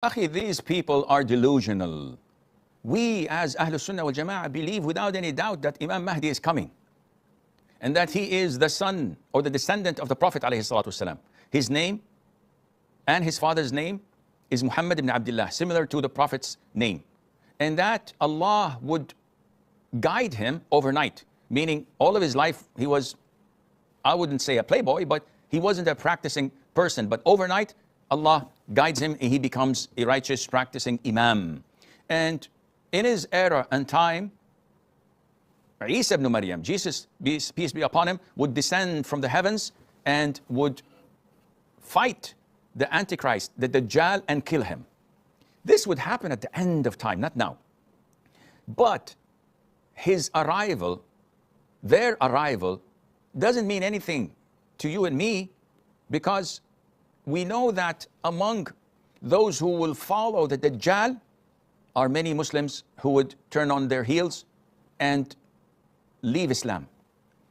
Akhi, these people are delusional. We as Ahlul Sunnah wal Jama'ah believe without any doubt that Imam Mahdi is coming and that he is the son or the descendant of the Prophet ﷺ. His name and his father's name is Muhammad ibn Abdullah, similar to the Prophet's name. And that Allah would guide him overnight, meaning all of his life he was, I wouldn't say a playboy, but he wasn't a practicing person. But overnight, Allah guides him and he becomes a righteous practicing Imam. And in his era and time, Isa ibn Maryam, Jesus, peace be upon him, would descend from the heavens and would fight the Antichrist, the Dajjal, and kill him. This would happen at the end of time, not now. But his arrival, their arrival, doesn't mean anything to you and me, because we know that among those who will follow the Dajjal are many Muslims who would turn on their heels and leave Islam.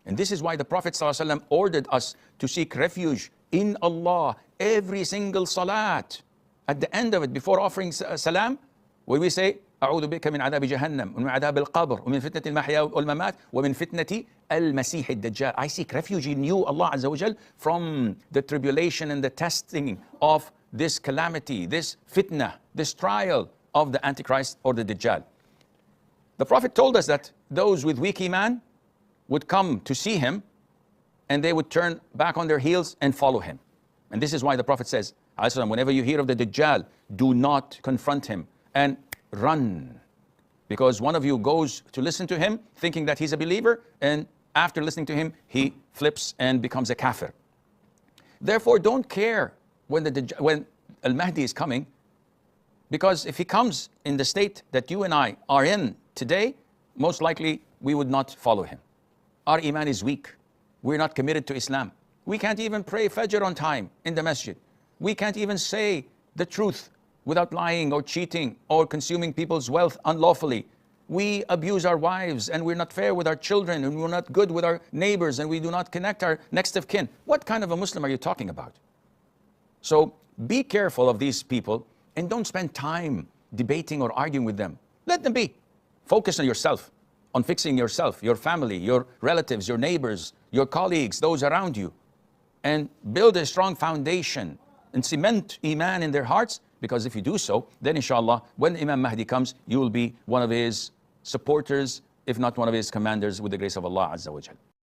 And this is why the Prophet ﷺ ordered us to seek refuge in Allah every single salat. At the end of it, before offering salam, where we say, أعوذ بك من عذاب جهنم ومن عذاب القبر ومن فتنة المحيا والممات ومن فتنة المسيح الدجال. I seek refuge in you, Allah Azza wa Jal, from the tribulation and the testing of this calamity, this fitna, this trial of the Antichrist or the Dajjal. The Prophet told us that those with weak iman would come to see him and they would turn back on their heels and follow him. And this is why the Prophet says, whenever you hear of the Dajjal, do not confront him and run. Because one of you goes to listen to him thinking that he's a believer, and after listening to him, he flips and becomes a kafir. Therefore, don't care when Al-Mahdi is coming, because if he comes in the state that you and I are in today, most likely we would not follow him. Our iman is weak. We're not committed to Islam. We can't even pray Fajr on time in the masjid. We can't even say the truth without lying or cheating or consuming people's wealth unlawfully. We abuse our wives, and we're not fair with our children, and we're not good with our neighbors, and we do not connect our next of kin. What kind of a Muslim are you talking about? So be careful of these people and don't spend time debating or arguing with them. Let them be. Focus on yourself, on fixing yourself, your family, your relatives, your neighbors, your colleagues, those around you, and build a strong foundation and cement iman in their hearts. Because if you do so, then inshallah, when Imam Mahdi comes, you will be one of his supporters, if not one of his commanders, with the grace of Allah Azza wa Jal.